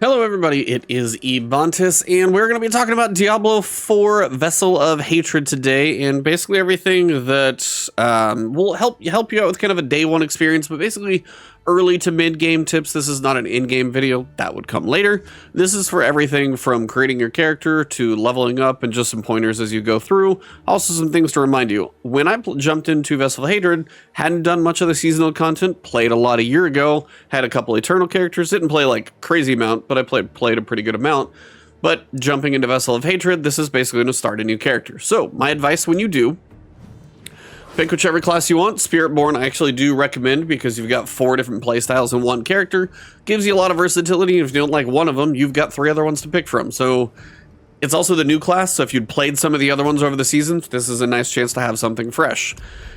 Hello everybody, it is Ebontis, and we're going to be talking about Diablo 4 Vessel of Hatred today, and basically everything that will help you out with kind of a day one experience, but basically early to mid-game tips. This is not an in-game video, that would come later. This is for everything from creating your character to leveling up and just some pointers as you go through. Also some things to remind you. When I jumped into Vessel of Hatred, hadn't done much of the seasonal content, played a lot a year ago, had a couple Eternal characters, didn't play like crazy amount, but I played a pretty good amount. But jumping into Vessel of Hatred, this is basically going to start a new character. So my advice when you do, pick whichever class you want. Spiritborn I actually do recommend because you've got 4 different playstyles in one character. Gives you a lot of versatility. If you don't like one of them, you've got 3 other ones to pick from. So it's also the new class, so if you'd played some of the other ones over the seasons, this is a nice chance to have something fresh.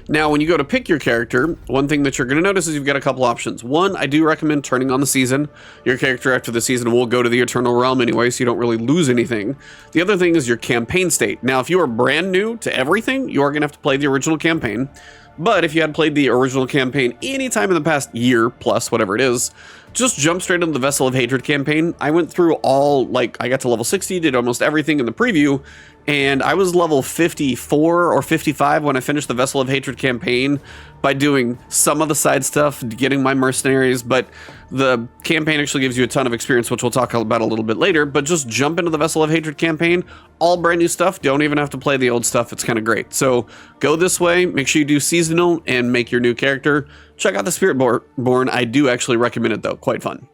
Now, when you go to pick your character, one thing that you're going to notice is you've got a couple options. One, I do recommend turning on the season. Your character after the season will go to the Eternal Realm anyway, so you don't really lose anything. The other thing is your campaign state. Now, if you are brand new to everything, you are going to have to play the original campaign. But if you had played the original campaign any time in the past year plus, whatever it is, just jump straight into the Vessel of Hatred campaign. I went through all, like, I got to level 60, did almost everything in the preview, and I was level 54 or 55 when I finished the Vessel of Hatred campaign by doing some of the side stuff, getting my Mercenaries, but the campaign actually gives you a ton of experience, which we'll talk about a little bit later, but just jump into the Vessel of Hatred campaign, all brand new stuff, don't even have to play the old stuff, it's kind of great. So go this way, make sure you do seasonal and make your new character. Check out the Spiritborn, I do actually recommend it though, quite fun.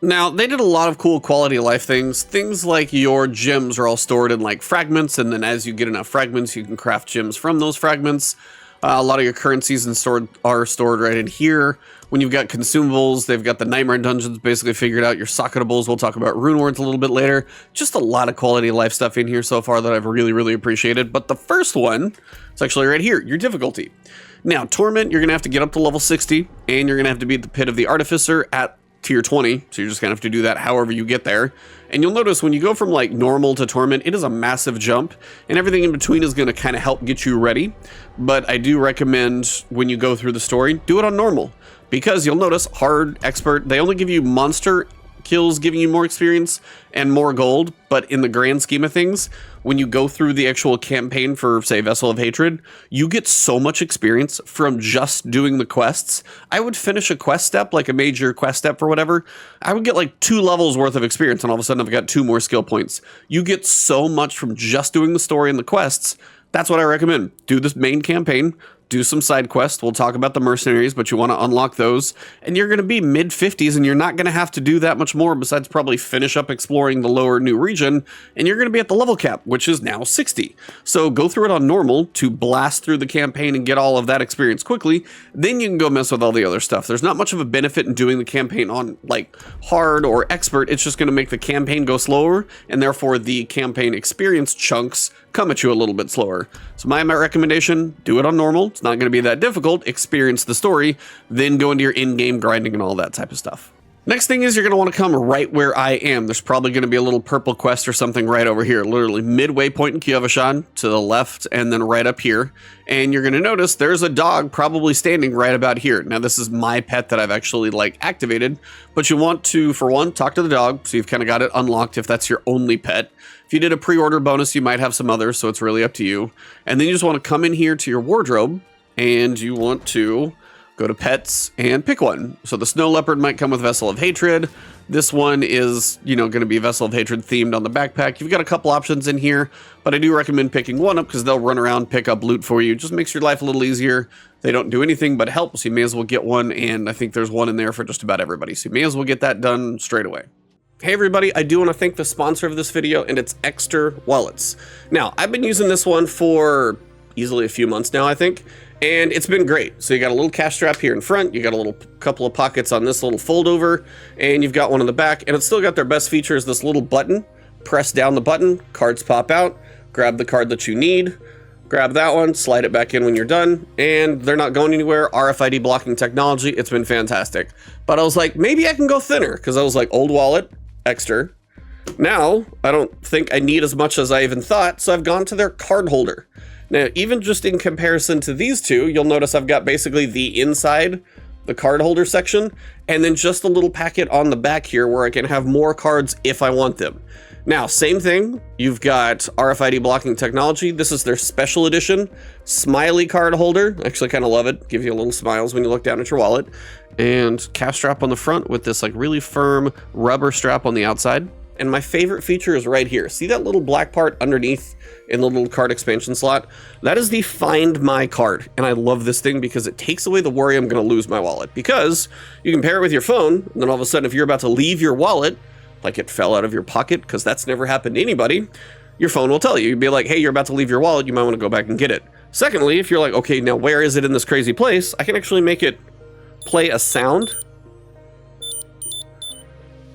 Now, they did a lot of cool quality of life things. Things like your gems are all stored in like fragments, and then as you get enough fragments, you can craft gems from those fragments. A lot of your currencies are stored right in here. When you've got consumables, they've got the Nightmare Dungeons basically figured out, your socketables. We'll talk about Rune Words a little bit later. Just a lot of quality of life stuff in here so far that I've really appreciated. But the first one is actually right here, your difficulty. Now, Torment, you're going to have to get up to level 60, and you're going to have to beat the Pit of the Artificer at tier 20, so you're just gonna have to do that however you get there. And you'll notice when you go from like normal to torment, it is a massive jump, and everything in between is gonna kind of help get you ready. But I do recommend when you go through the story, do it on normal, because you'll notice hard, expert, they only give you monster kills, giving you more experience and more gold. But in the grand scheme of things, when you go through the actual campaign for, say, Vessel of Hatred, you get so much experience from just doing the quests. I would finish a quest step, like a major quest step or whatever. I would get like 2 levels worth of experience, and all of a sudden I've got 2 more skill points. You get so much from just doing the story and the quests. That's what I recommend. Do this main campaign, do some side quests. We'll talk about the Mercenaries, but you want to unlock those. And you're going to be mid-50s, and you're not going to have to do that much more besides probably finish up exploring the lower new region. And you're going to be at the level cap, which is now 60. So go through it on normal to blast through the campaign and get all of that experience quickly. Then you can go mess with all the other stuff. There's not much of a benefit in doing the campaign on like hard or expert. It's just going to make the campaign go slower, and therefore the campaign experience chunks come at you a little bit slower. So my recommendation, do it on normal. It's not going to be that difficult. Experience the story, then go into your in-game grinding and all that type of stuff. Next thing is you're going to want to come right where I am. There's probably going to be a little purple quest or something right over here, literally midway point in Kyovashan to the left and then right up here. And you're going to notice there's a dog probably standing right about here. Now this is my pet that I've actually like activated, but you want to, for one, talk to the dog. So you've kind of got it unlocked if that's your only pet. If you did a pre-order bonus, you might have some others, so it's really up to you. And then you just want to come in here to your wardrobe and you want to go to pets and pick one. So the snow leopard might come with Vessel of Hatred. This one is, you know, going to be Vessel of Hatred themed on the backpack. You've got a couple options in here, but I do recommend picking one up because they'll run around, pick up loot for you. Just makes your life a little easier. They don't do anything but help, so you may as well get one. And I think there's one in there for just about everybody. So you may as well get that done straight away. Hey everybody, I do want to thank the sponsor of this video, and it's Extra Wallets. Now, I've been using this one for easily a few months now, I think, and it's been great. So you got a little cash strap here in front, you got a little couple of pockets on this little fold over, and you've got one in the back, and it's still got their best feature is this little button. Press down the button, cards pop out, grab the card that you need, grab that one, slide it back in when you're done, and they're not going anywhere. RFID blocking technology, it's been fantastic. But I was like, maybe I can go thinner, because I was like, old wallet, extra. Now, I don't think I need as much as I even thought, so I've gone to their card holder. Now, even just in comparison to these two, you'll notice I've got basically the inside the card holder section, and then just a little packet on the back here where I can have more cards if I want them. Now, same thing, you've got RFID blocking technology. This is their special edition smiley card holder. I actually kind of love it. Gives you a little smiles when you look down at your wallet. And calf strap on the front with this like really firm rubber strap on the outside. And my favorite feature is right here. See that little black part underneath in the little card expansion slot? That is the Find My card. And I love this thing because it takes away the worry I'm going to lose my wallet. Because you can pair it with your phone, and then all of a sudden if you're about to leave your wallet, like it fell out of your pocket, because that's never happened to anybody, your phone will tell you. You'd be like, hey, you're about to leave your wallet, you might want to go back and get it. Secondly, if you're like, okay, now where is it in this crazy place? I can actually make it play a sound.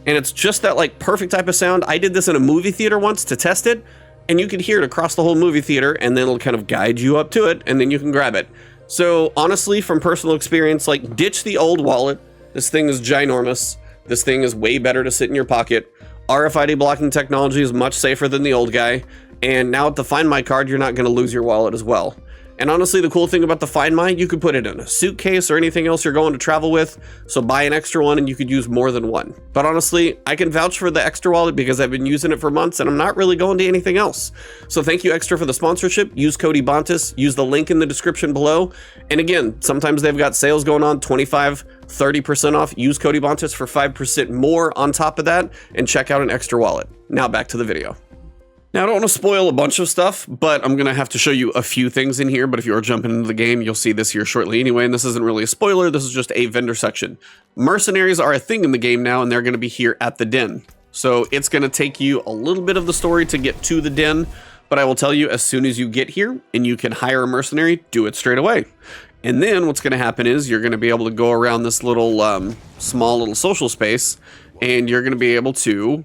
And it's just that like perfect type of sound. I did this in a movie theater once to test it, and you could hear it across the whole movie theater, and then it'll kind of guide you up to it, and then you can grab it. So honestly, from personal experience, like ditch the old wallet. This thing is ginormous. This thing is way better to sit in your pocket. RFID blocking technology is much safer than the old guy. And now with the Find My card, you're not going to lose your wallet as well. And honestly, the cool thing about the Find My, you could put it in a suitcase or anything else you're going to travel with. So buy an extra one and you could use more than one. But honestly, I can vouch for the extra wallet because I've been using it for months and I'm not really going to anything else. So thank you Extra for the sponsorship. Use code Ebontis. Use the link in the description below. And again, sometimes they've got sales going on, 25, 30% off. Use code Ebontis for 5% more on top of that and check out an Extra wallet. Now back to the video. Now, I don't want to spoil a bunch of stuff, but I'm going to have to show you a few things in here. But if you are jumping into the game, you'll see this here shortly anyway. And this isn't really a spoiler. This is just a vendor section. Mercenaries are a thing in the game now, and they're going to be here at the den. So it's going to take you a little bit of the story to get to the den. But I will tell you, as soon as you get here and you can hire a mercenary, do it straight away. And then what's going to happen is you're going to be able to go around this little small little social space, and you're going to be able to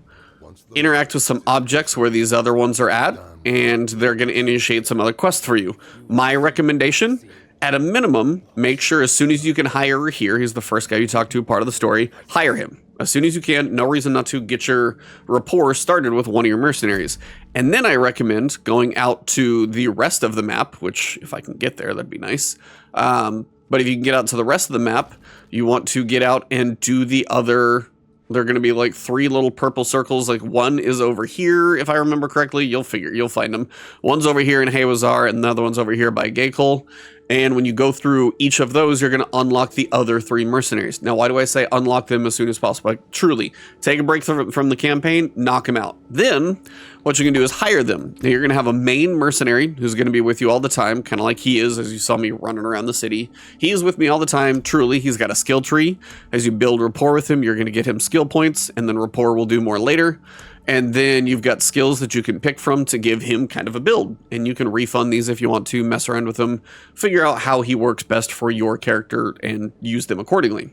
interact with some objects where these other ones are at, and they're going to initiate some other quests for you. My recommendation, at a minimum, make sure as soon as you can hire here, he's the first guy you talk to, part of the story, hire him. As soon as you can, no reason not to get your rapport started with one of your mercenaries. And then I recommend going out to the rest of the map, which if I can get there, that'd be nice. But if you can get out to the rest of the map, you want to get out and do the other. They're going to be like 3 little purple circles. Like one is over here, if I remember correctly. You'll find them. One's over here in Haywazar, and the other one's over here by Gakel. And when you go through each of those, you're going to unlock the other 3 mercenaries. Now, why do I say unlock them as soon as possible? Like, truly, take a break from the campaign, knock them out. Then, what you can do is hire them. Now, you're going to have a main mercenary who's going to be with you all the time, kind of like he is, as you saw me running around the city. He is with me all the time, truly. He's got a skill tree. As you build rapport with him, you're going to get him skill points, and then rapport will do more later. And then you've got skills that you can pick from to give him kind of a build. And you can refund these if you want to, mess around with them, figure out how he works best for your character, and use them accordingly.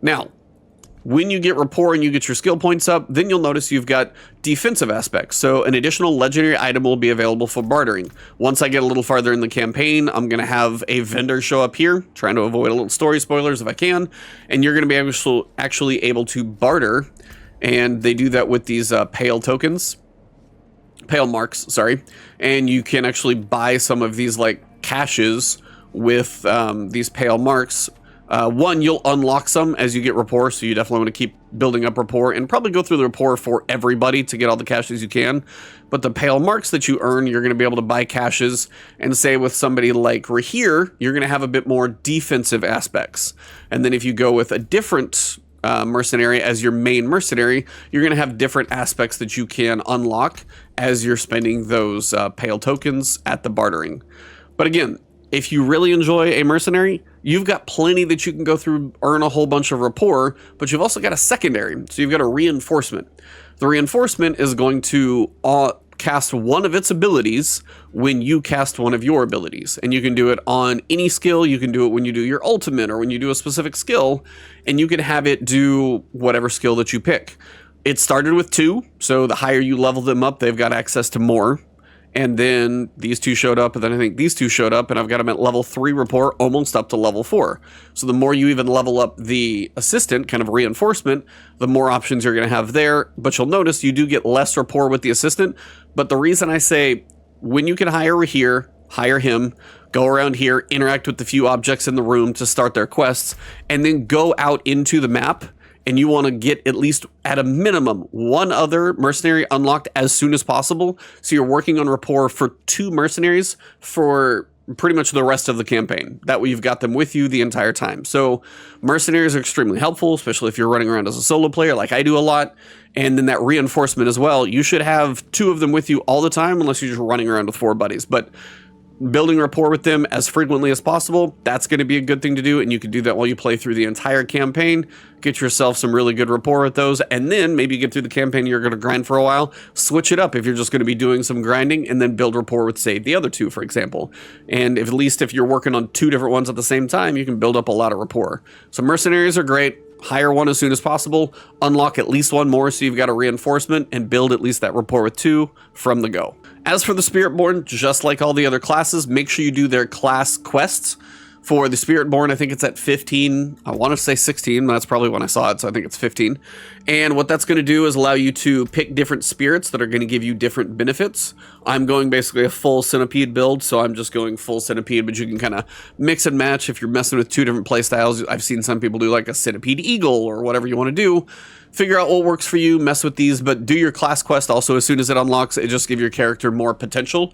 Now, when you get rapport and you get your skill points up, then you'll notice you've got defensive aspects. So an additional legendary item will be available for bartering. Once I get a little farther in the campaign, I'm going to have a vendor show up here, trying to avoid a little story spoilers if I can. And you're going to be actually able to barter. And they do that with these pale marks, sorry. And you can actually buy some of these like caches with these pale marks. One, you'll unlock some as you get rapport, so you definitely want to keep building up rapport and probably go through the rapport for everybody to get all the caches you can. But the pale marks that you earn, you're going to be able to buy caches, and say with somebody like Rahir, you're going to have a bit more defensive aspects. And then if you go with a different mercenary as your main mercenary, you're going to have different aspects that you can unlock as you're spending those pale tokens at the bartering. But again, if you really enjoy a mercenary, you've got plenty that you can go through, earn a whole bunch of rapport, but you've also got a secondary. So you've got a reinforcement. The reinforcement is going to cast one of its abilities when you cast one of your abilities. And you can do it on any skill. You can do it when you do your ultimate or when you do a specific skill, and you can have it do whatever skill that you pick. It started with 2, so the higher you level them up, they've got access to more. And then these 2 showed up, and then I think these 2 showed up, and I've got them at level 3 rapport, almost up to level 4. So the more you even level up the assistant, kind of reinforcement, the more options you're going to have there. But you'll notice you do get less rapport with the assistant. But the reason I say when you can hire here, hire him, go around here, interact with the few objects in the room to start their quests, and then go out into the map. And you want to get at least at a minimum one other mercenary unlocked as soon as possible. So you're working on rapport for 2 mercenaries for pretty much the rest of the campaign. That way you've got them with you the entire time. So mercenaries are extremely helpful, especially if you're running around as a solo player like I do a lot. And then that reinforcement as well. You should have 2 of them with you all the time unless you're just running around with 4 buddies. But building rapport with them as frequently as possible, that's going to be a good thing to do, and you can do that while you play through the entire campaign. Get yourself some really good rapport with those, and then maybe get through the campaign you're going to grind for a while. Switch it up if you're just going to be doing some grinding, and then build rapport with, say, the other 2, for example. And at least if you're working on 2 different ones at the same time, you can build up a lot of rapport. So mercenaries are great. Hire 1 as soon as possible, unlock at least 1 more so you've got a reinforcement, and build at least that rapport with 2 from the go. As for the Spiritborn, just like all the other classes, make sure you do their class quests. For the Spiritborn, I think it's at 15. I want to say 16, but that's probably when I saw it, so I think it's 15. And what that's going to do is allow you to pick different spirits that are going to give you different benefits. I'm going basically a full centipede build, so I'm just going full centipede, but you can kind of mix and match if you're messing with 2 different playstyles. I've seen some people do like a centipede eagle or whatever you want to do. Figure out what works for you, mess with these, but do your class quest also as soon as it unlocks. It just gives your character more potential.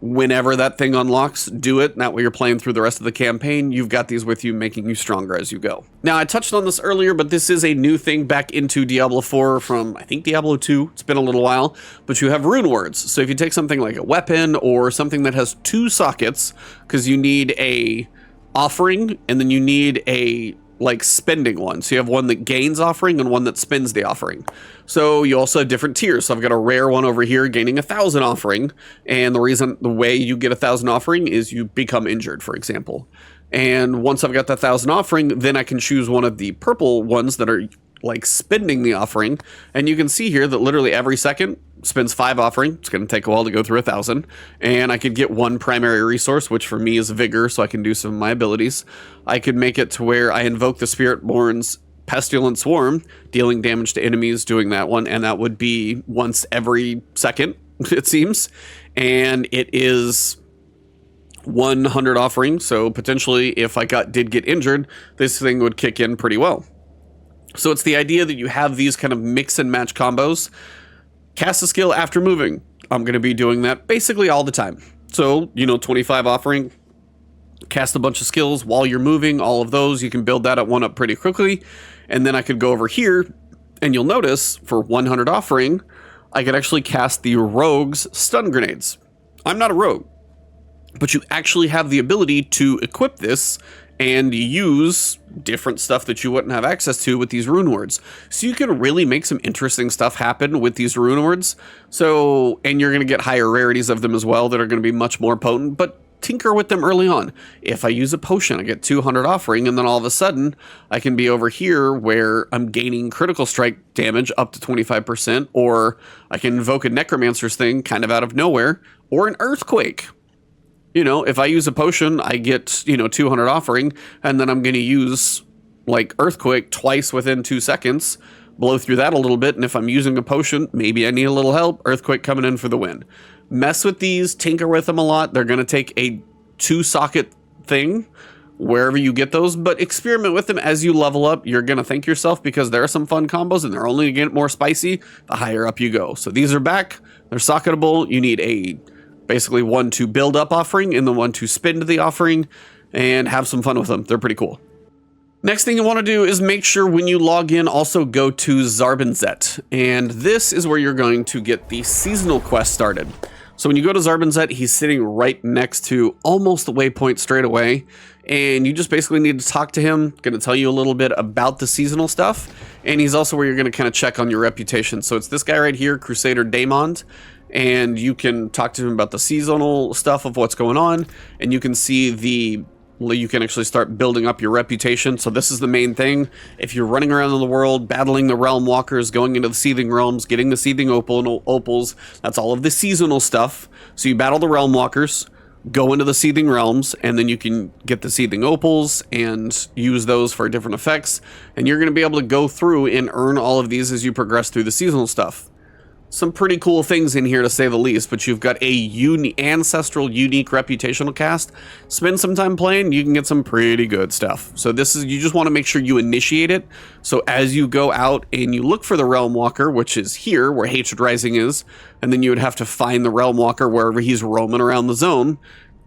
Whenever that thing unlocks, do it. That way you're playing through the rest of the campaign. You've got these with you, making you stronger as you go. Now, I touched on this earlier, but this is a new thing back into Diablo 4 from, I think, Diablo 2. It's been a little while, but you have Rune Words. So if you take something like a weapon or something that has 2 sockets, because you need a offering and then you need a like spending one. So you have one that gains offering and one that spends the offering. So you also have different tiers. So I've got a rare one over here gaining 1,000 offering. And the way you get 1,000 offering is you become injured, for example. And once I've got that 1,000 offering, then I can choose one of the purple ones that are like spending the offering. And you can see here that literally every second spends 5 offering. It's going to take a while to go through 1,000. And I could get 1 primary resource, which for me is vigor, so I can do some of my abilities. I could make it to where I invoke the Spiritborn's Pestilent Swarm, dealing damage to enemies, doing that one. And that would be once every second, it seems. And it is 100 offering. So potentially if I did get injured, this thing would kick in pretty well. So it's the idea that you have these kind of mix and match combos. Cast a skill after moving. I'm going to be doing that basically all the time. So, 25 offering, cast a bunch of skills while you're moving, all of those. You can build that at 1 up pretty quickly. And then I could go over here, and you'll notice for 100 offering, I could actually cast the Rogue's stun grenades. I'm not a rogue, but you actually have the ability to equip this and use different stuff that you wouldn't have access to with these Rune Words. So you can really make some interesting stuff happen with these Rune Words. So, and you're going to get higher rarities of them as well that are going to be much more potent, but tinker with them early on. If I use a potion, I get 200 offering, and then all of a sudden, I can be over here where I'm gaining critical strike damage up to 25%, or I can invoke a necromancer's thing kind of out of nowhere, or an earthquake. If I use a potion, I get, 200 offering, and then I'm going to use, like, Earthquake twice within 2 seconds, blow through that a little bit, and if I'm using a potion, maybe I need a little help, Earthquake coming in for the win. Mess with these, tinker with them a lot. They're going to take a 2-socket thing, wherever you get those, but experiment with them as you level up. You're going to thank yourself because there are some fun combos, and they're only going to get more spicy the higher up you go. So these are back. They're socketable. You need basically 1 to build up offering and the 1 to spend the offering, and have some fun with them. They're pretty cool. Next thing you want to do is make sure when you log in, also go to Zarbinzet. And this is where you're going to get the seasonal quest started. So when you go to Zarbinzet, he's sitting right next to almost the waypoint straight away. And you just basically need to talk to him. Going to tell you a little bit about the seasonal stuff. And he's also where you're going to kind of check on your reputation. So it's this guy right here, Crusader Daemond. And you can talk to him about the seasonal stuff of what's going on, and you can see you can actually start building up your reputation. So this is the main thing. If you're running around in the world, battling the realm walkers, going into the seething realms, getting the seething opals, that's all of the seasonal stuff. So you battle the realm walkers, go into the seething realms, and then you can get the seething opals and use those for different effects. And you're going to be able to go through and earn all of these as you progress through the seasonal stuff. some pretty cool things in here to say the least, but you've got a ancestral unique reputational cast. Spend some time playing, you can get some pretty good stuff. So this is, you just want to make sure you initiate it. So as you go out and you look for the Realm Walker, which is here where Hatred Rising is, and then you would have to find the Realm Walker wherever he's roaming around the zone.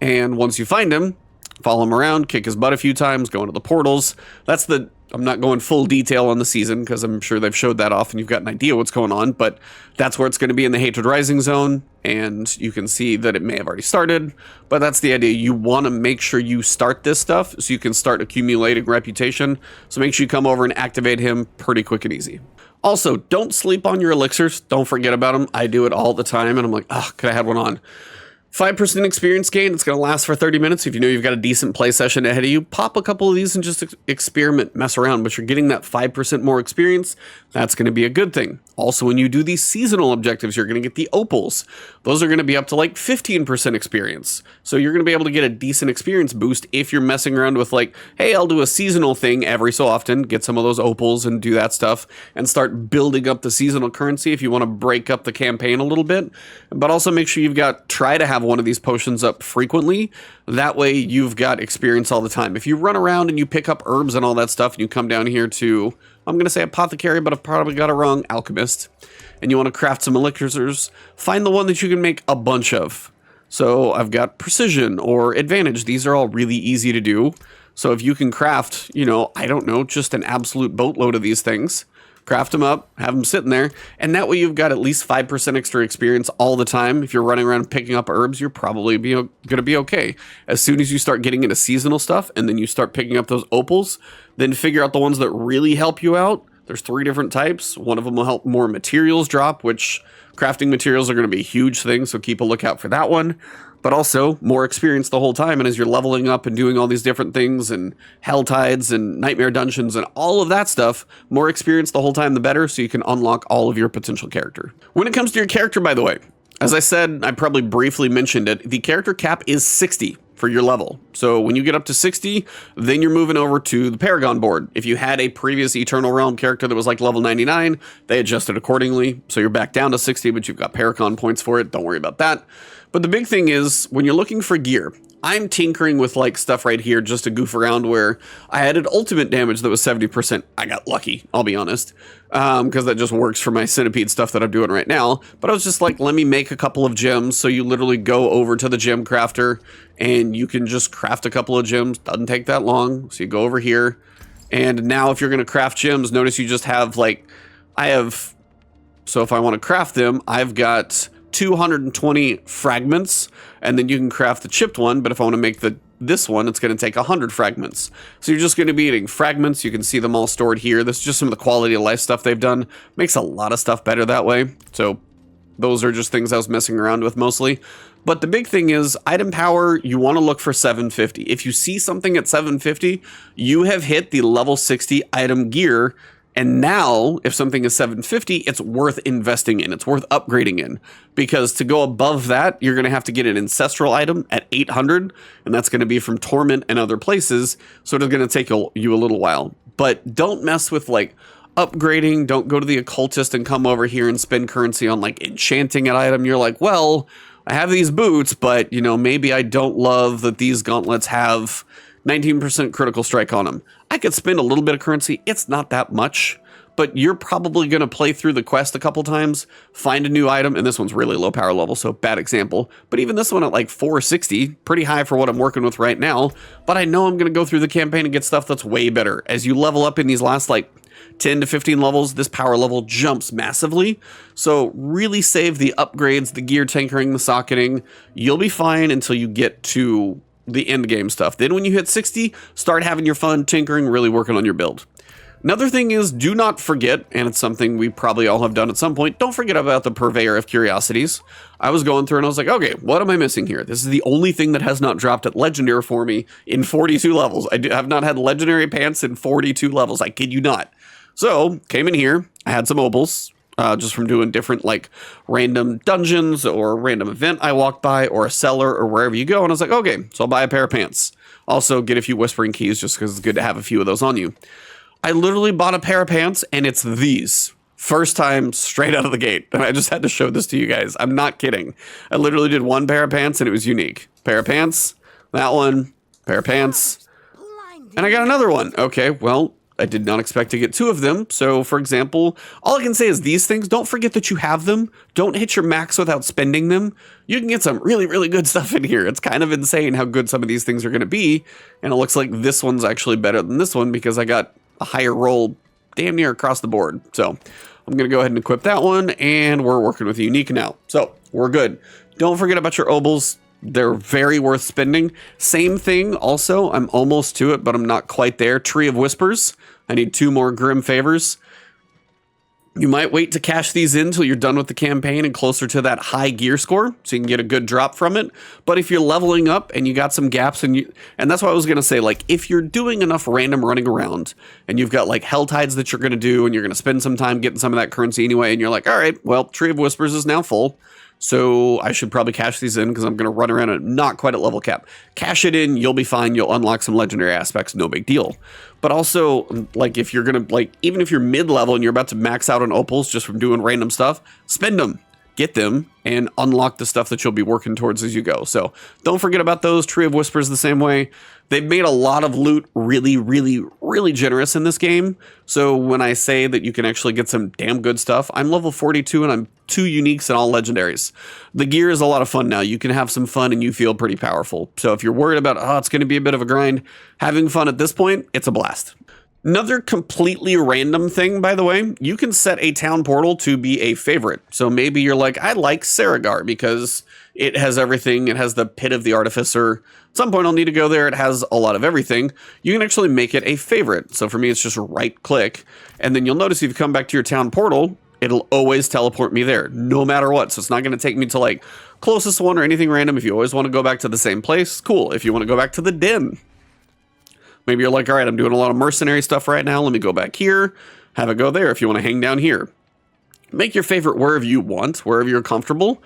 And once you find him, follow him around, kick his butt a few times, go into the portals. That's the, I'm not going full detail on the season because I'm sure they've showed that off and you've got an idea what's going on, but that's where it's going to be in the Hatred Rising zone, and you can see that it may have already started, but that's the idea. You want to make sure you start this stuff so you can start accumulating reputation, so make sure you come over and activate him pretty quick and easy. Also, don't sleep on your elixirs. Don't forget about them. I do it all the time, and I'm like, oh, could I have one on? 5% experience gain, it's going to last for 30 minutes. If you know you've got a decent play session ahead of you, pop a couple of these and just experiment, mess around, but you're getting that 5% more experience. That's going to be a good thing. Also, when you do these seasonal objectives, you're going to get the Opals. Those are going to be up to like 15% experience. So you're going to be able to get a decent experience boost if you're messing around with like, hey, I'll do a seasonal thing every so often, get some of those Opals and do that stuff and start building up the seasonal currency if you want to break up the campaign a little bit. But also make sure try to have one of these potions up frequently. That way you've got experience all the time. If you run around and you pick up herbs and all that stuff and you come down here to, I'm going to say apothecary, but I've probably got it wrong, alchemist, and you want to craft some elixirs, find the one that you can make a bunch of. So I've got precision or advantage. These are all really easy to do. So if you can craft, you know, I don't know, just an absolute boatload of these things, craft them up, have them sitting there, and that way you've got at least 5% extra experience all the time. If you're running around picking up herbs, you're probably going to be okay. As soon as you start getting into seasonal stuff and then you start picking up those opals, then figure out the ones that really help you out. There's 3 different types. One of them will help more materials drop, which crafting materials are going to be a huge thing, so keep a lookout for that one. But also more experience the whole time, and as you're leveling up and doing all these different things and hell tides and nightmare dungeons and all of that stuff, more experience the whole time the better, so you can unlock all of your potential character. When it comes to your character, by the way, as I said, I probably briefly mentioned it, the character cap is 60 for your level. So when you get up to 60, then you're moving over to the Paragon board. If you had a previous Eternal Realm character that was like level 99, they adjusted accordingly. So you're back down to 60, but you've got Paragon points for it. Don't worry about that. But the big thing is when you're looking for gear, I'm tinkering with like stuff right here just to goof around where I added ultimate damage that was 70%. I got lucky, I'll be honest, because that just works for my centipede stuff that I'm doing right now. But I was just like, let me make a couple of gems. So you literally go over to the gem crafter and you can just craft a couple of gems. Doesn't take that long. So you go over here. And now if you're going to craft gems, notice you just have like, so if I want to craft them, I've got 220 fragments, and then you can craft the chipped one, but if I want to make this one, it's going to take 100 fragments. So you're just going to be eating fragments. You can see them all stored here. This is just some of the quality of life stuff they've done. Makes a lot of stuff better that way. So those are just things I was messing around with mostly. But the big thing is item power, you want to look for 750. If you see something at 750, you have hit the level 60 item gear. And now, if something is 750, it's worth investing in. It's worth upgrading in. Because to go above that, you're going to have to get an ancestral item at 800. And that's going to be from Torment and other places. So it's going to take you a little while. But don't mess with, like, upgrading. Don't go to the occultist and come over here and spend currency on, like, enchanting an item. You're like, well, I have these boots, but, you know, maybe I don't love that these gauntlets have 19% critical strike on them. I could spend a little bit of currency. It's not that much, but you're probably going to play through the quest a couple times, find a new item, and this one's really low power level, so bad example. But even this one at like 460, pretty high for what I'm working with right now, but I know I'm going to go through the campaign and get stuff that's way better. As you level up in these last like 10 to 15 levels, this power level jumps massively. So really save the upgrades, the gear tinkering, the socketing. You'll be fine until you get to the end game stuff. Then when you hit 60, start having your fun tinkering, really working on your build. Another thing is, do not forget, and it's something we probably all have done at some point, don't forget about the Purveyor of Curiosities. I was going through and I was like, okay, what am I missing here? This is the only thing that has not dropped at Legendary for me in 42 levels. I have not had Legendary pants in 42 levels. I kid you not. So, came in here, I had some opals, just from doing different, like, random dungeons or random event I walked by or a cellar or wherever you go. And I was like, okay, so I'll buy a pair of pants. Also, get a few Whispering Keys just because it's good to have a few of those on you. I literally bought a pair of pants, and it's these First time straight out of the gate. And I just had to show this to you guys. I'm not kidding. I literally did one pair of pants and it was unique. Pair of pants, that one, pair of pants, and I got another one. Okay, well, I did not expect to get two of them. So, for example, all I can say is these things, don't forget that you have them. Don't hit your max without spending them. You can get some really, really good stuff in here. It's kind of insane how good some of these things are going to be. And it looks like this one's actually better than this one because I got a higher roll damn near across the board. So I'm going to go ahead and equip that one. And we're working with unique now. So we're good. Don't forget about your Opals. They're very worth spending. Same thing also, I'm almost to it, but I'm not quite there. Tree of Whispers. I need 2 more Grim Favors. You might wait to cash these in until you're done with the campaign and closer to that high gear score, so you can get a good drop from it. But if you're leveling up and you got some gaps, and that's what I was going to say, like, if you're doing enough random running around, and you've got, like, Hell Tides that you're going to do, and you're going to spend some time getting some of that currency anyway, and you're like, all right, well, Tree of Whispers is now full. So I should probably cash these in because I'm going to run around and not quite at level cap. Cash it in, you'll be fine. You'll unlock some legendary aspects, no big deal. But also, like, if you're going to, like, even if you're mid-level and you're about to max out on Opals just from doing random stuff, spend them, get them, and unlock the stuff that you'll be working towards as you go. So don't forget about those. Tree of Whispers the same way. They've made a lot of loot really, really, really generous in this game. So when I say that you can actually get some damn good stuff, I'm level 42 and I'm 2 uniques and all legendaries. The gear is a lot of fun now. You can have some fun and you feel pretty powerful. So if you're worried about, oh, it's going to be a bit of a grind, having fun at this point, it's a blast. Another completely random thing, by the way, you can set a town portal to be a favorite. So maybe you're like, I like Saragar because it has everything. It has the Pit of the Artificer. At some point I'll need to go there. It has a lot of everything. You can actually make it a favorite. So for me, it's just right click. And then you'll notice if you come back to your town portal, it'll always teleport me there, no matter what. So it's not going to take me to like closest one or anything random. If you always want to go back to the same place, cool. If you want to go back to the den, maybe you're like, all right, I'm doing a lot of mercenary stuff right now. Let me go back here, have it go there if you want to hang down here. Make your favorite wherever you want, wherever you're comfortable.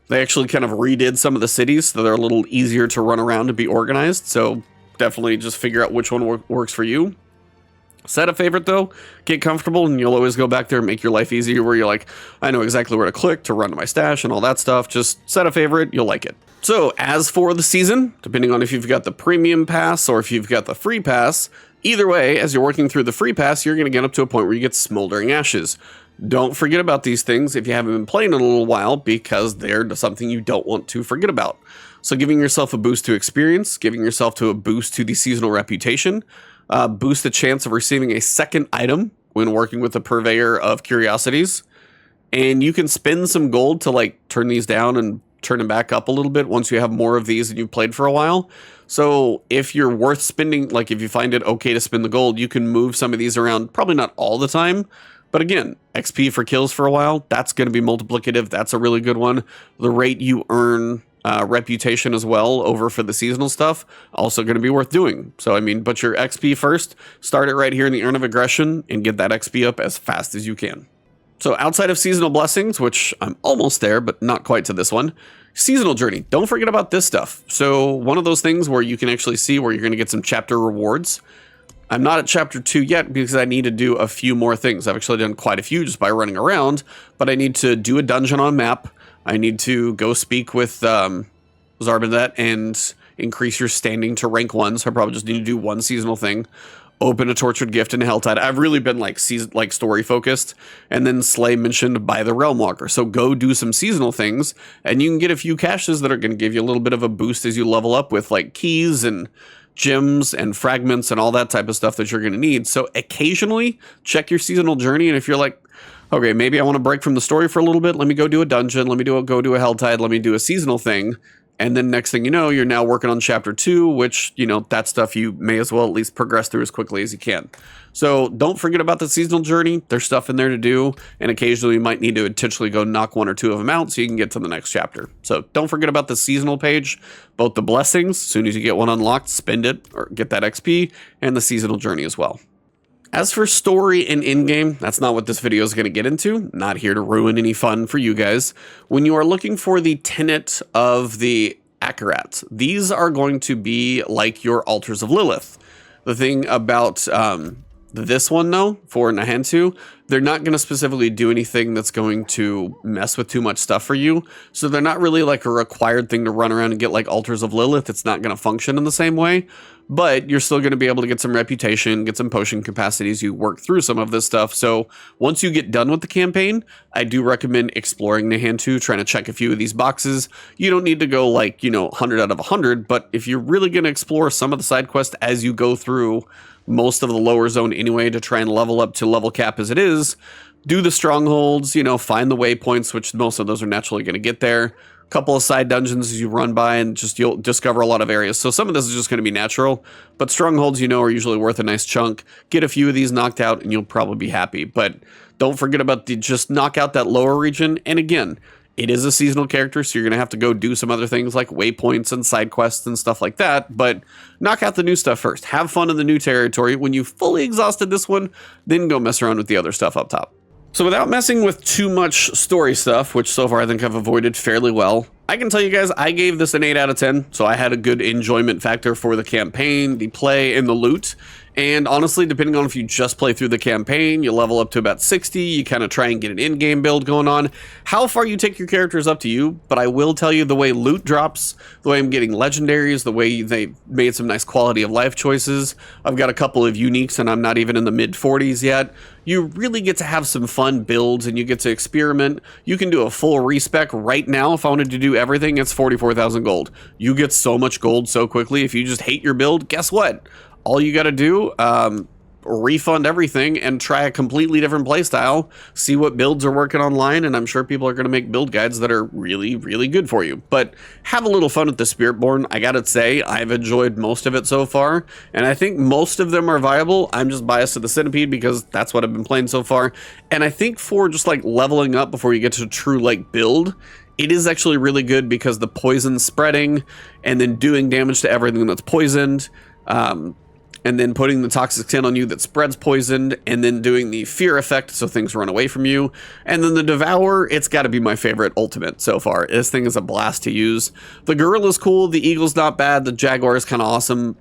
They actually kind of redid some of the cities so they're a little easier to run around and be organized. So definitely just figure out which one works for you. Set a favorite though, get comfortable, and you'll always go back there and make your life easier where you're like, I know exactly where to click to run to my stash and all that stuff. Just set a favorite, you'll like it. So as for the season, depending on if you've got the premium pass or if you've got the free pass, either way, as you're working through the free pass, you're going to get up to a point where you get Smoldering Ashes. Don't forget about these things if you haven't been playing in a little while because they're something you don't want to forget about. So giving yourself a boost to experience, giving yourself to a boost to the seasonal reputation, boost the chance of receiving a second item when working with the purveyor of curiosities. And you can spend some gold to like turn these down and turn them back up a little bit once you have more of these and you've played for a while. So if you're worth spending, like if you find it okay to spend the gold, you can move some of these around, probably not all the time. But again, XP for kills for a while, that's going to be multiplicative. That's a really good one. The rate you earn reputation as well over for the seasonal stuff, also going to be worth doing. So, I mean, but your XP first, start it right here in the Urn of Aggression and get that XP up as fast as you can. So outside of seasonal blessings, which I'm almost there, but not quite to this one, seasonal journey. Don't forget about this stuff. So one of those things where you can actually see where you're going to get some chapter rewards. I'm not at chapter 2 yet because I need to do a few more things. I've actually done quite a few just by running around, but I need to do a dungeon on map. I need to go speak with Zarbanet and increase your standing to rank 1. So I probably just need to do one seasonal thing. Open a tortured gift in Helltide. I've really been like story focused, and then Slay mentioned by the Realm Walker. So go do some seasonal things, and you can get a few caches that are going to give you a little bit of a boost as you level up with like keys and gems and fragments and all that type of stuff that you're going to need. So occasionally check your seasonal journey, and if you're like, okay, maybe I want to break from the story for a little bit, let me go do a dungeon, let me go do a Helltide, let me do a seasonal thing. And then next thing you know, you're now working on chapter 2, which, you know, that stuff you may as well at least progress through as quickly as you can. So don't forget about the seasonal journey. There's stuff in there to do. And occasionally you might need to intentionally go knock 1 or 2 of them out so you can get to the next chapter. So don't forget about the seasonal page, both the blessings, as soon as you get one unlocked, spend it or get that XP, and the seasonal journey as well. As for story and in-game, that's not what this video is going to get into. Not here to ruin any fun for you guys. When you are looking for the tenet of the Akkarats, these are going to be like your altars of Lilith. The thing about This one, though, for Nahantu, they're not going to specifically do anything that's going to mess with too much stuff for you. So they're not really like a required thing to run around and get like Altars of Lilith. It's not going to function in the same way. But you're still going to be able to get some reputation, get some potion capacities. You work through some of this stuff. So once you get done with the campaign, I do recommend exploring Nahantu, trying to check a few of these boxes. You don't need to go like, 100 out of 100. But if you're really going to explore some of the side quests as you go through most of the lower zone anyway to try and level up to level cap as it is, do the strongholds, find the waypoints, which most of those are naturally going to get there. Couple of side dungeons as you run by, and just you'll discover a lot of areas. So some of this is just going to be natural, but strongholds, are usually worth a nice chunk. Get a few of these knocked out and you'll probably be happy. But don't forget about just knock out that lower region. And again, it is a seasonal character, so you're going to have to go do some other things like waypoints and side quests and stuff like that, but knock out the new stuff first. Have fun in the new territory. When you've fully exhausted this one, then go mess around with the other stuff up top. So without messing with too much story stuff, which so far I think I've avoided fairly well, I can tell you guys I gave this an 8 out of 10, so I had a good enjoyment factor for the campaign, the play, and the loot. And honestly, depending on if you just play through the campaign, you level up to about 60, you kind of try and get an in-game build going on. How far you take your character is up to you, but I will tell you the way loot drops, the way I'm getting legendaries, the way they made some nice quality of life choices. I've got a couple of uniques and I'm not even in the mid-40s yet. You really get to have some fun builds and you get to experiment. You can do a full respec right now. If I wanted to do everything, it's 44,000 gold. You get so much gold so quickly. If you just hate your build, guess what? All you got to do, refund everything and try a completely different playstyle, see what builds are working online, and I'm sure people are going to make build guides that are really, really good for you. But have a little fun with the Spiritborn. I gotta say, I've enjoyed most of it so far, and I think most of them are viable. I'm just biased to the Centipede because that's what I've been playing so far. And I think for just like leveling up before you get to a true like build, it is actually really good because the poison spreading and then doing damage to everything that's poisoned, and then putting the toxic tin on you that spreads poisoned, and then doing the fear effect so things run away from you. And then the Devour, it's got to be my favorite ultimate so far. This thing is a blast to use. The Gorilla's cool, the Eagle's not bad, the Jaguar is kind of awesome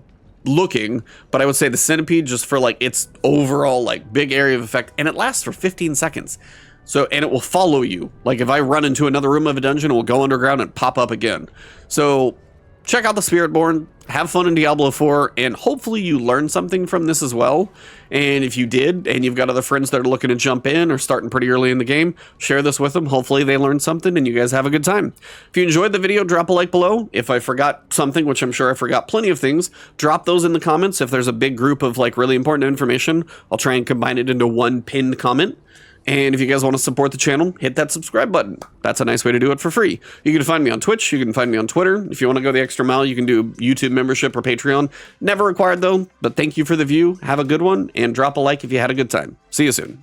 looking, but I would say the Centipede just for like its overall like big area of effect, and it lasts for 15 seconds. So, and it will follow you. Like if I run into another room of a dungeon, it will go underground and pop up again. So check out the Spiritborn, have fun in Diablo 4, and hopefully you learned something from this as well. And if you did, and you've got other friends that are looking to jump in or starting pretty early in the game, share this with them. Hopefully they learned something and you guys have a good time. If you enjoyed the video, drop a like below. If I forgot something, which I'm sure I forgot plenty of things, drop those in the comments. If there's a big group of like really important information, I'll try and combine it into one pinned comment. And if you guys want to support the channel, hit that subscribe button. That's a nice way to do it for free. You can find me on Twitch. You can find me on Twitter. If you want to go the extra mile, you can do YouTube membership or Patreon. Never required though, but thank you for the view. Have a good one and drop a like if you had a good time. See you soon.